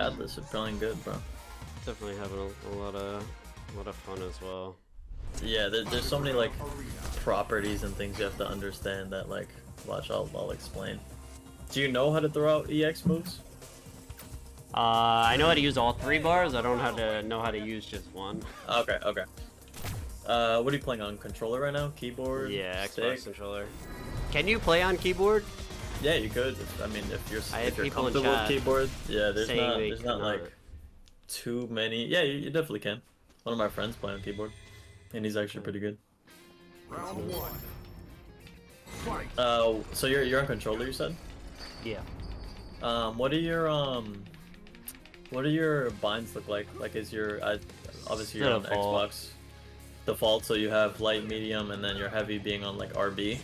got this. You're playing good, bro. Definitely having a lot of fun as well. Yeah, there's so many like properties and things you have to understand that like, watch, I'll explain. Do you know how to throw out EX moves? I know how to use all 3 bars. I don't know how to use just one. Okay, okay. What are you playing on? Controller right now? Keyboard? Yeah, stick? Xbox controller. Can you play on keyboard? Yeah, you could. I mean, if you're people in comfortable with chat keyboard, yeah. There's not cannot. like too many. Yeah, you definitely can. One of my friends play on keyboard, and he's actually pretty good. Round 1. Fight. So you're on controller, you said? Yeah. What do your binds look like? Like, is your obviously you're on Default. Xbox default, so you have light, medium, and then your heavy being on like RB,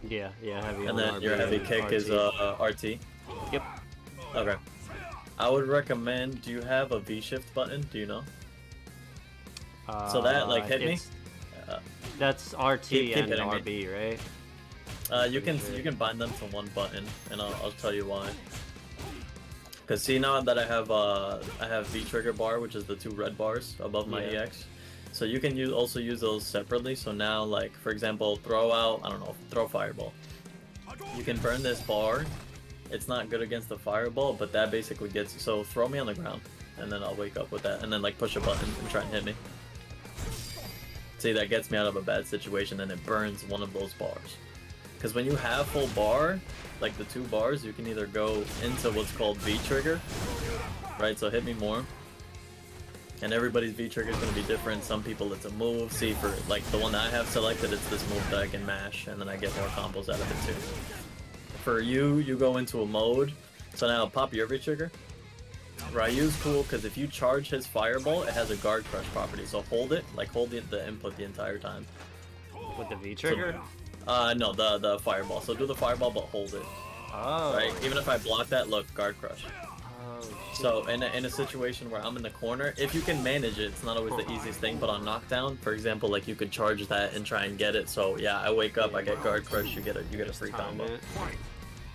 Yeah, heavy. and on then RB your heavy and kick RT. is RT. Yep. Okay. I would recommend. Do you have a V shift button? Do you know? So that like hit me. That's RT Keep and hitting me. RB, right? You can bind them to one button, and I'll tell you why. Cause see, now that I have V trigger bar, which is the 2 red bars above my EX, so you can also use those separately. So now, like for example, throw fireball. You can burn this bar. It's not good against the fireball, but that basically gets you. So throw me on the ground, and then I'll wake up with that, and then like push a button and try and hit me. See, that gets me out of a bad situation, and it burns one of those bars. Because when you have full bar, like the 2 bars, you can either go into what's called V trigger, right? So hit me more. And everybody's V trigger is going to be different. Some people it's a move. See, for like the one that I have selected, it's this move that I can mash, and then I get more combos out of it too. For you go into a mode. So now pop your V trigger. Ryu's cool because if you charge his fireball, it has a guard crush property. So hold it, like hold the input the entire time. With the V trigger? No, the fireball. So do the fireball, but hold it. Oh. Right? Even if I block that, look, guard crush. Oh, So in a situation where I'm in the corner, if you can manage it, it's not always the easiest thing, but on knockdown, for example, like you could charge that and try and get it. So yeah, I wake up, I get guard crush, you get a free combo.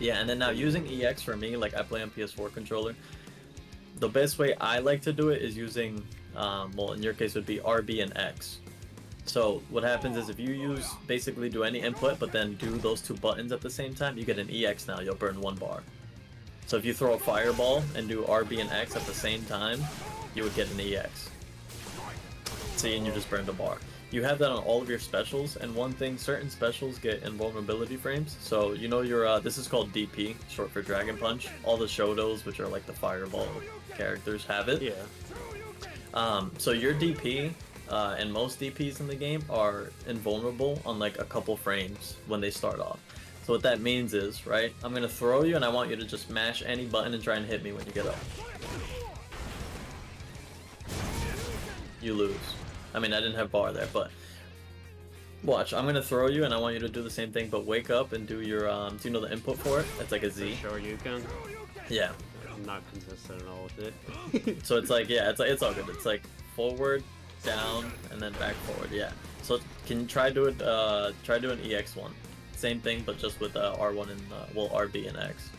Yeah, and then now using EX for me, like I play on PS4 controller. The best way I like to do it is using, well, in your case would be RB and X. So what happens is if you basically do any input, but then do those 2 buttons at the same time, you get an EX now, you'll burn 1 bar. So if you throw a fireball and do RB and X at the same time, you would get an EX. See, and you just burned a bar. You have that on all of your specials, and one thing, certain specials get invulnerability frames. So you know your, this is called DP, short for Dragon Punch. All the Shotos, which are like the fireball characters, have it. Yeah. So your DP, and most DPs in the game are invulnerable on like a couple frames when they start off. So what that means is, right, I'm gonna throw you and I want you to just mash any button and try and hit me when you get up. You lose. I mean, I didn't have bar there, but watch, I'm gonna throw you and I want you to do the same thing, but wake up and do your, do you know the input for it? It's like a Z. Sure you can. Yeah. I'm not consistent at all with it. So it's like, yeah, it's all good. It's like forward, down, and then back forward, yeah. So can you try do it, try doing EX1. Same thing, but just with R1 and, well, RB and X.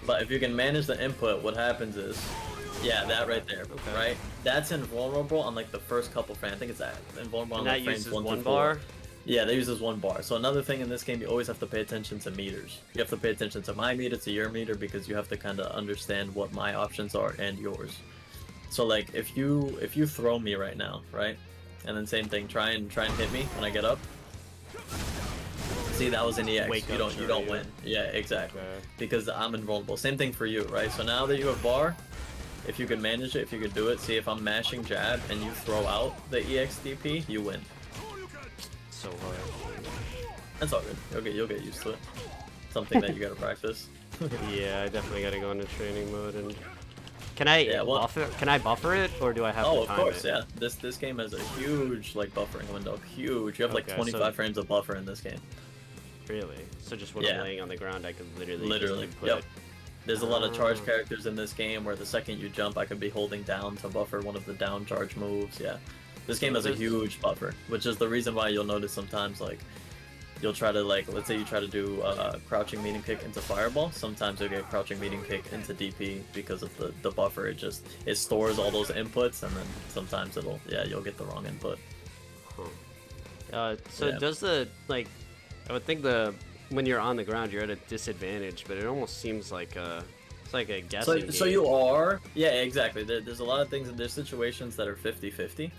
But if you can manage the input, what happens is, yeah, that right there, right? That's invulnerable on like the first couple frames. I think it's that invulnerable on like frames 1 1 through 4. bar? Yeah, they use this 1 bar. So another thing in this game, you always have to pay attention to meters. You have to pay attention to my meter, to your meter, because you have to kind of understand what my options are and yours. So like if you throw me right now, right? And then same thing, try and hit me when I get up. See, that was an EX. You don't win. Yeah, exactly. Okay. Because I'm invulnerable. Same thing for you, right? So now that you have bar, if you can manage it, if you can do it, see if I'm mashing jab and you throw out the EXDP, you win. So hard. That's all good. You'll get used to it. Something that you gotta practice. Yeah, I definitely gotta go into training mode and. Can I buffer? Can I buffer it, or do I have to time it? Oh, of course, yeah. This game has a huge like buffering window. Huge. You have like 25 frames of buffer in this game. Really? So just when I'm laying on the ground, I could literally just input yep. it. There's a lot of charge characters in this game where the second you jump, I could be holding down to buffer one of the down charge moves. Yeah, this game has a huge buffer, which is the reason why you'll notice sometimes like you'll try to like, let's say you try to do crouching medium kick into fireball. Sometimes you'll get crouching medium kick into DP because of the buffer. It stores all those inputs, and then sometimes you'll get the wrong input. So Yeah. does the like? I would think when you're on the ground, you're at a disadvantage, but it almost seems like it's like a guessing game. So you are, yeah, exactly. There's a lot of things, and there's situations that are 50-50.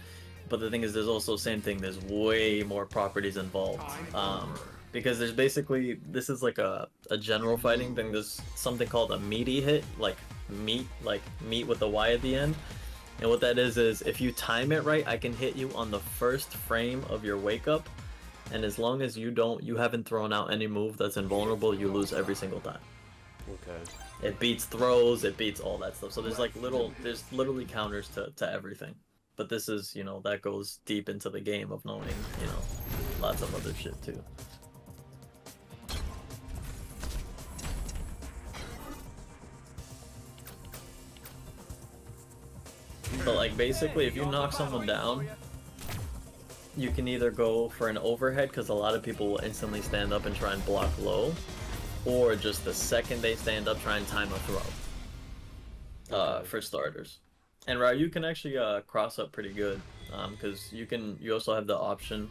But the thing is, there's also same thing. There's way more properties involved, because there's basically, this is like a general fighting thing. There's something called a meaty hit, like meat with a Y at the end. And what that is if you time it right, I can hit you on the first frame of your wake up, and as long as you haven't thrown out any move that's invulnerable, you lose every single time. Okay. It beats throws, it beats all that stuff. So there's like there's literally counters to everything. But this is, that goes deep into the game of knowing, lots of other shit too. But like basically, if you knock someone down, you can either go for an overhead, because a lot of people will instantly stand up and try and block low, or just the second they stand up, try and time a throw. For starters. And Ryu can actually cross up pretty good, because you also have the option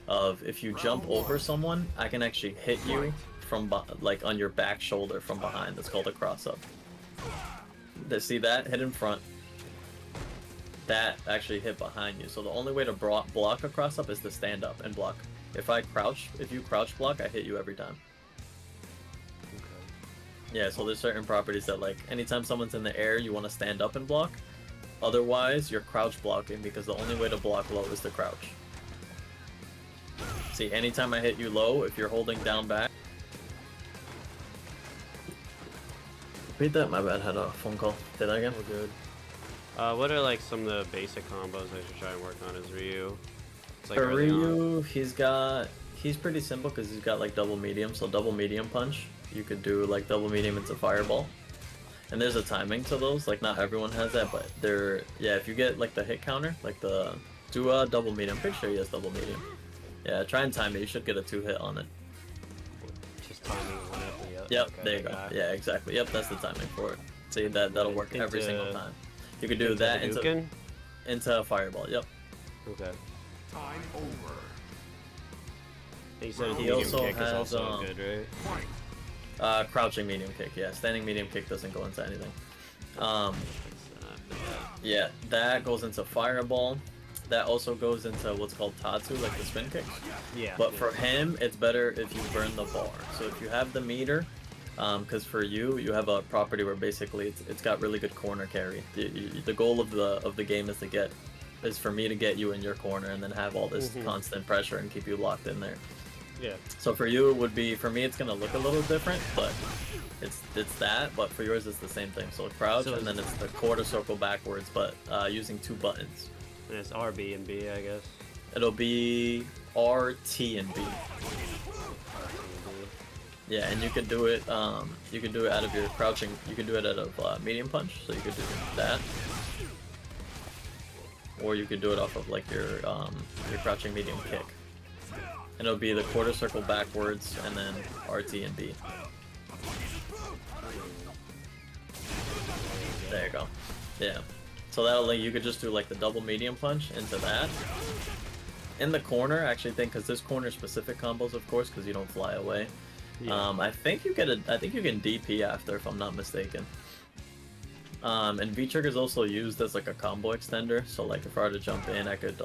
of, if you jump over someone, I can actually hit you from like on your back shoulder from behind. That's called a cross up. See that? Hit in front. That actually hit behind you. So the only way to block a cross up is to stand up and block. If you crouch block, I hit you every time. Yeah, so there's certain properties that, like, anytime someone's in the air, you want to stand up and block. Otherwise, you're crouch blocking, because the only way to block low is to crouch. See, anytime I hit you low, if you're holding down back... Repeat that? My bad, had a phone call. Say that again? Oh, good. What are, like, some of the basic combos I should try and work on as Ryu? It's like For Ryu, he's pretty simple, because he's got, like, double medium, so double medium punch. You could do like double medium into fireball, and there's a timing to those. Like, not everyone has that, but if you get like the hit counter, like do a double medium. Pretty sure he has double medium. Yeah, try and time it. You should get a 2-hit on it. Just timing one after the other. Yep, Okay, there you go. Yeah, exactly. Yep, that's the timing for it. See, that'll work every single time. You could do that into fireball. Yep. Okay. Time over. You said He medium also kick is has, also good, right? Fight. Crouching medium kick, yeah. Standing medium kick doesn't go into anything. Yeah, that goes into fireball. That also goes into what's called Tatsu, like the spin kicks. Yeah. But for him, it's better if you burn the bar. So if you have the meter, because for you have a property where basically it's got really good corner carry. The goal of the game is for me to get you in your corner and then have all this constant pressure and keep you locked in there. Yeah. So for you, it would be, for me, it's gonna look a little different, but it's that. But for yours, it's the same thing. So crouch, and then it's the quarter circle backwards, but using 2 buttons. And it's R, B, and B, I guess. It'll be R, T, and B. Yeah, and you could do it. You can do it out of your crouching. You can do it out of medium punch. So you could do that, or you could do it off of like your crouching medium kick. And it'll be the quarter circle backwards, and then RT and B. There you go. Yeah. So that'll, like, you could just do like the double medium punch into that. In the corner, I actually think, because there's corner specific combos, of course, because you don't fly away. Yeah. I think you can DP after, if I'm not mistaken. And V-Trigger is also used as like a combo extender, so like if I were to jump in, I could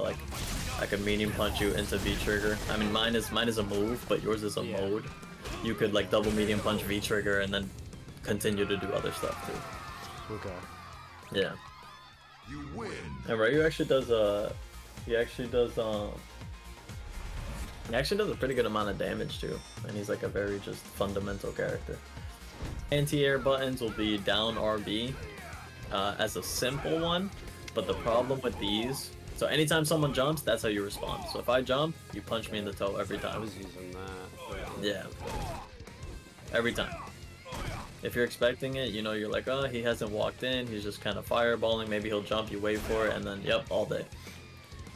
medium punch you into V-Trigger. I mean, mine is a move, but yours is a mode. You could like double medium punch V-Trigger and then continue to do other stuff too. Okay. Yeah. You win. And Ryu actually does he actually does a pretty good amount of damage too, and he's like a very just fundamental character. Anti-air buttons will be down RB as a simple one, but the problem with these, so anytime someone jumps, that's how you respond. So if I jump, you punch me in the toe every time. I was using that. Yeah. Every time. If you're expecting it, you're like, oh, he hasn't walked in, he's just kind of fireballing, maybe he'll jump, you wait for it, and then, yep, all day.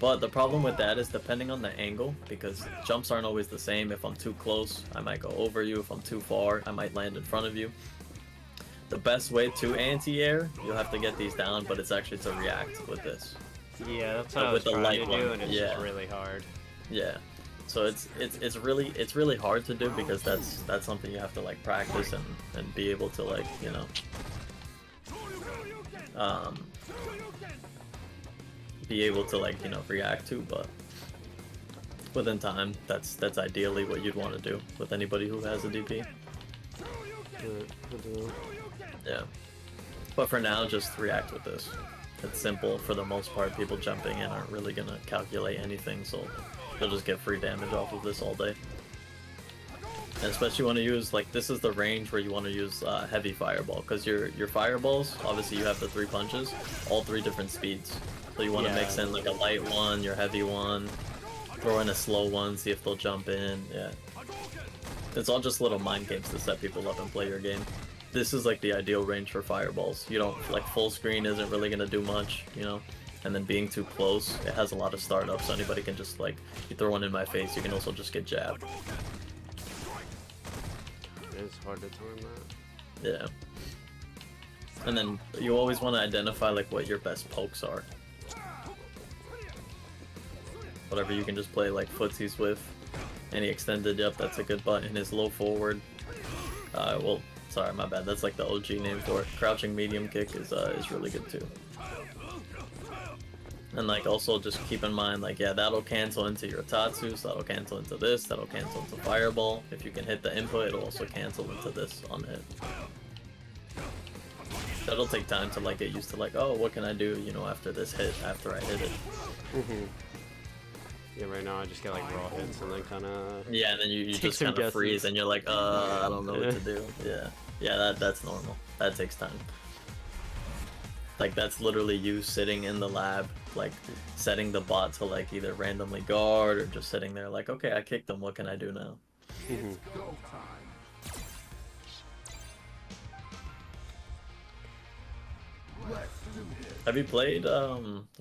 But the problem with that is depending on the angle, because jumps aren't always the same. If I'm too close, I might go over you. If I'm too far, I might land in front of you. The best way to anti-air, you'll have to get these down, but it's actually to react with this. Yeah, that's what I With was the trying light to do, one, and it's yeah. just really hard. Yeah. So it's really hard to do, because that's something you have to like practice and be able to, like, you know, be able to, like, you know, react to. But within time, that's ideally what you'd want to do with anybody who has a DP. Yeah. But for now, just react with this. It's simple for the most part. People jumping in aren't really gonna calculate anything, so you'll just get free damage off of this all day. And especially when you use, like, this is the range where you want to use heavy fireball, because your fireballs, obviously you have the 3 punches, all 3 different speeds. So you want to mix in like a light one, your heavy one, throw in a slow one, see if they'll jump in. Yeah. It's all just little mind games to set people up and play your game. This is like the ideal range for fireballs. You don't, like, full screen isn't really gonna do much, you know? And then being too close, it has a lot of startups, so anybody can just, like, you throw one in my face, you can also just get jabbed. It's hard to time that. Yeah. And then you always want to identify, like, what your best pokes are. Whatever you can just play, like, footsies with. Any extended, yep, that's a good button, is low forward. Well, sorry, my bad, that's like the OG name for it. Crouching medium kick is really good too. And, like, also just keep in mind, like, yeah, that'll cancel into your Tatsu, so that'll cancel into this, that'll cancel into Fireball. If you can hit the input, it'll also cancel into this on hit. That'll take time to, like, get used to, like, oh, what can I do, you know, after this hit, after I hit it. Yeah, right now I just get, like, raw hits and then kind of... Yeah, and then you just kind of freeze and you're like, I don't know what to do. Yeah. Yeah, that's normal. That takes time. Like, that's literally you sitting in the lab, like, setting the bot to, like, either randomly guard or just sitting there like, okay, I kicked them, what can I do now? Have you played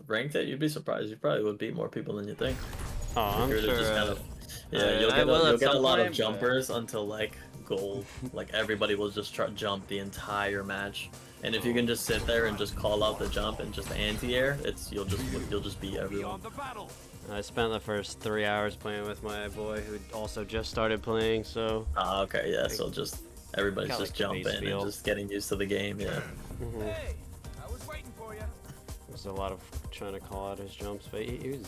ranked yet? You'd be surprised. You probably would beat more people than you think. Oh, I'm sure. Just kind of, yeah, you'll get a lot of jumpers until, like, gold. Like, everybody will just try jump the entire match. And if you can just sit there and just call out the jump and just anti-air, you'll just beat everyone. I spent the first 3 hours playing with my boy who also just started playing, so... Okay, yeah, so just everybody's just jumping and just getting used to the game, yeah. Hey, I was waiting for you. There's a lot of trying to call out his jumps, but he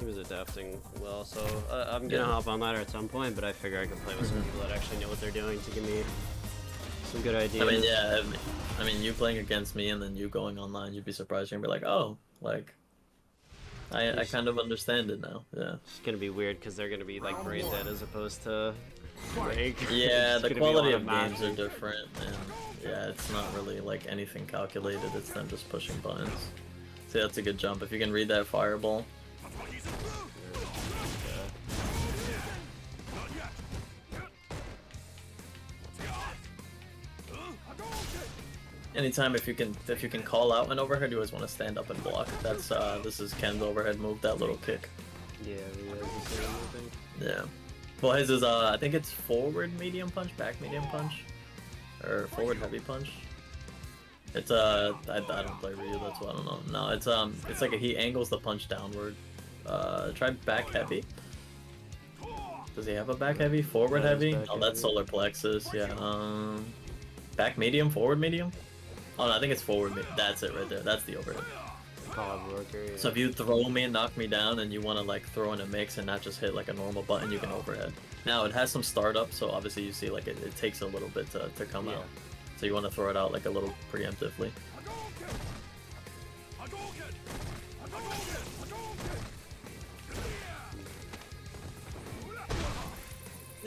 was adapting well, so I'm gonna hop on ladder at some point, but I figure I can play with some people that actually know what they're doing to give me some good ideas. I mean, yeah, I mean, you playing against me and then you going online, you'd be surprised. You're gonna be like, oh, like, I kind of understand it now, yeah. It's gonna be weird because they're gonna be like brain dead as opposed to like. Yeah, the quality of games are different, and yeah, it's not really like anything calculated. It's them just pushing buttons. See, that's a good jump. If you can read that fireball. Anytime if you can call out an overhead, you always want to stand up and block. That's this is Ken's overhead move, that little kick. Yeah, yeah. Well, his is I think it's forward medium punch, back medium punch, or forward heavy punch. It's I don't play Ryu, that's why I don't know. No, it's like he angles the punch downward. Try back heavy. Does he have a back heavy? Forward heavy? Oh, that's solar plexus. Yeah. Back medium, forward medium. Oh no, I think it's forward medium. That's it right there. That's the overhead. Yeah. So if you throw me and knock me down, and you want to, like, throw in a mix and not just hit like a normal button, you can overhead. Now it has some startup, so obviously you see like it takes a little bit to come out. So you want to throw it out like a little preemptively.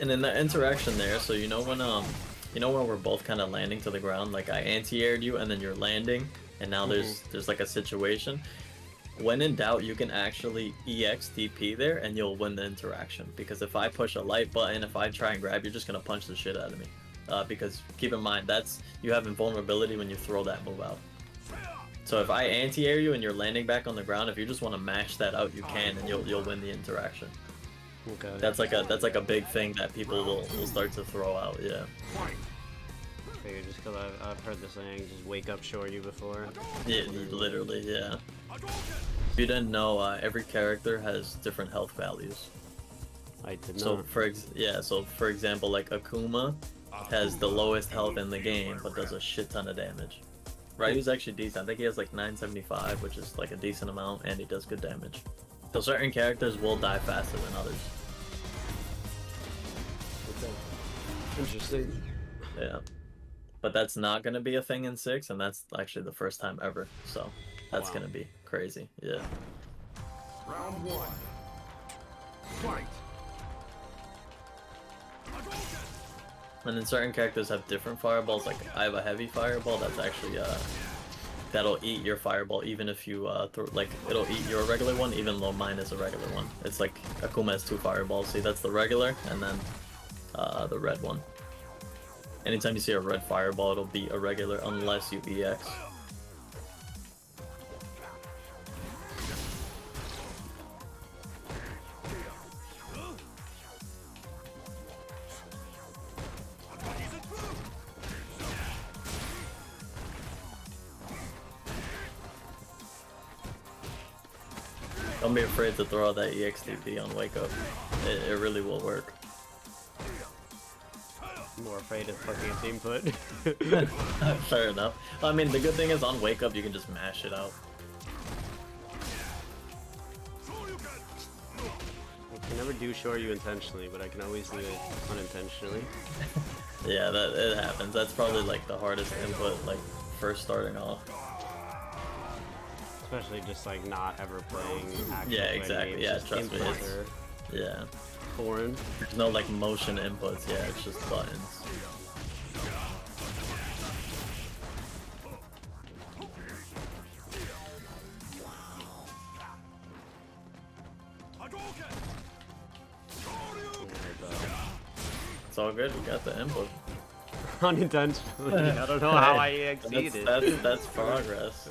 And in the interaction there, so you know when we're both kind of landing to the ground, like I anti-aired you and then you're landing, and now there's like a situation. When in doubt, you can actually EX DP there and you'll win the interaction. Because if I push a light button, if I try and grab, you're just gonna punch the shit out of me. Because keep in mind, you have invulnerability when you throw that move out. So if I anti-air you and you're landing back on the ground, if you just want to mash that out, you can, and you'll win the interaction. Okay. That's like a big thing that people will start to throw out. Yeah. Figured just because I've heard the saying, just wake up short you before. Yeah, literally. Yeah. If you didn't know, every character has different health values. I did So not. so for example, like Akuma has the lowest health in the game, but does a shit ton of damage. Ryu's actually decent. I think he has like 975, which is like a decent amount, and he does good damage. So certain characters will die faster than others. Okay. Interesting. Yeah. But that's not gonna be a thing in 6, and that's actually the first time ever. So that's Wow. gonna be crazy. Yeah. Round 1. Fight. And then certain characters have different fireballs. Like I have a heavy fireball that's actually that'll eat your fireball even if you like it'll eat your regular one even though mine is a regular one. It's like Akuma has 2 fireballs. See, that's the regular and then the red one. Anytime you see a red fireball, it'll beat a regular unless you EX. Don't be afraid to throw out that EXTP on Wake Up. It really will work. I'm more afraid of fucking its input. Fair enough. I mean, the good thing is on Wake Up you can just mash it out. I can never do short you intentionally, but I can always do it unintentionally. Yeah, it happens. That's probably like the hardest input, like first starting off. Especially just like not ever playing actual Yeah, fighting exactly. games, Yeah, just trust me. inputs It's, are yeah. foreign. There's no like motion inputs. Yeah, it's just buttons. It's all good. You got the input. Unintentionally. I don't know how I exceeded. That's progress.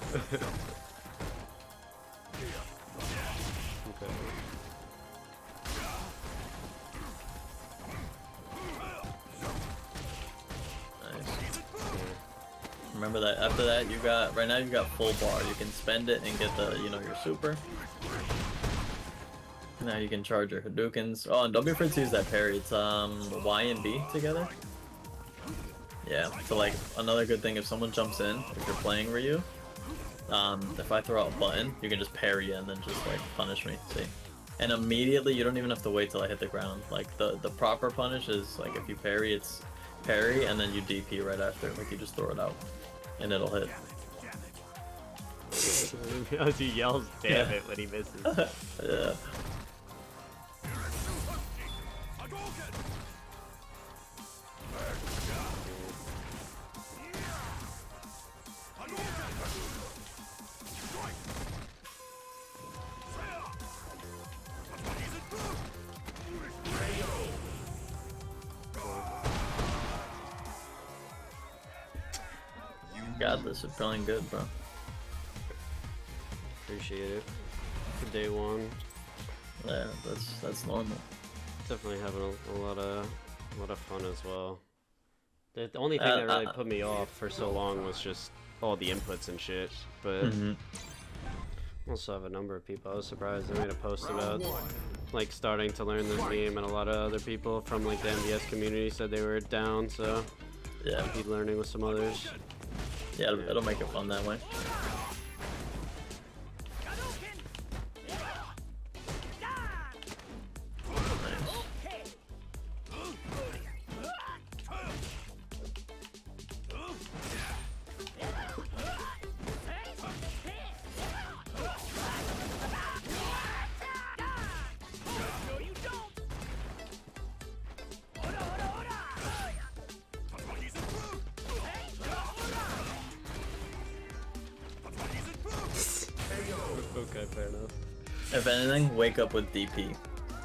Okay. Nice. Remember that after that you got right now you got full bar. You can spend it and get the your super. Now you can charge your Hadoukens. Oh, and don't be afraid to use that parry. It's Y and B together. Yeah. So like another good thing if someone jumps in, if you're playing Ryu, if I throw out a button, you can just parry and then just like punish me. See? And immediately you don't even have to wait till I hit the ground. Like the proper punish is like if you parry, it's parry and then you DP right after. Like you just throw it out and it'll hit. As he yells, damn it, when he misses. Yeah. Got this. You're feeling good, bro. Appreciate it. For day one. Yeah, that's normal. Definitely having a lot of fun as well. The only thing that really put me off for so long was just all the inputs and shit. But I also have a number of people. I was surprised they made a post about like starting to learn this game, and a lot of other people from like the MVS community said they were down. So Yeah. I'll be learning with some others. Yeah, it'll make it fun that way. Okay, fair enough. If anything, wake up with DP,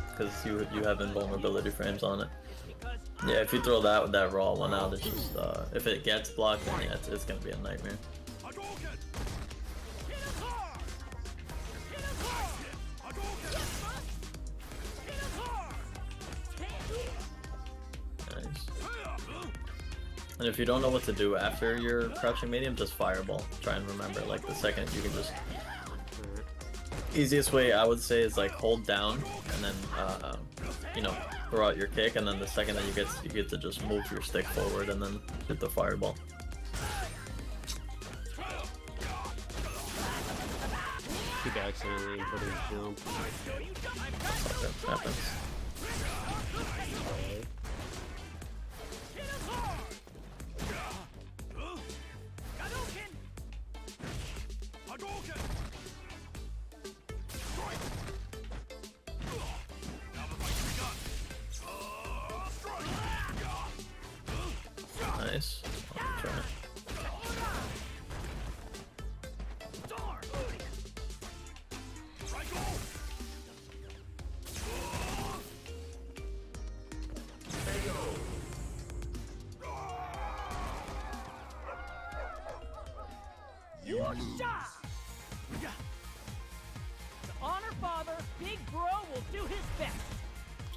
because you have invulnerability frames on it. Yeah, if you throw that raw one out, it's just if it gets blocked, then yeah, it's gonna be a nightmare. And if you don't know what to do after your crouching medium, just fireball. Try and remember, like the second you can just... Easiest way I would say is like hold down and then, you know, throw out your kick, and then the second that you get to just move your stick forward and then hit the fireball. Keep accidentally putting his jump. That happens. Nice. I'll try. Your shot! The honor father, Big Bro, will do his best.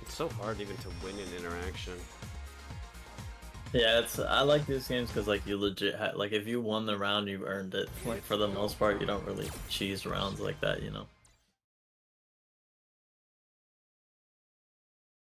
It's so hard even to win an interaction. Yeah, I like these games because like you legit like if you won the round, you earned it. Like for the most part, you don't really cheese rounds like that, you know.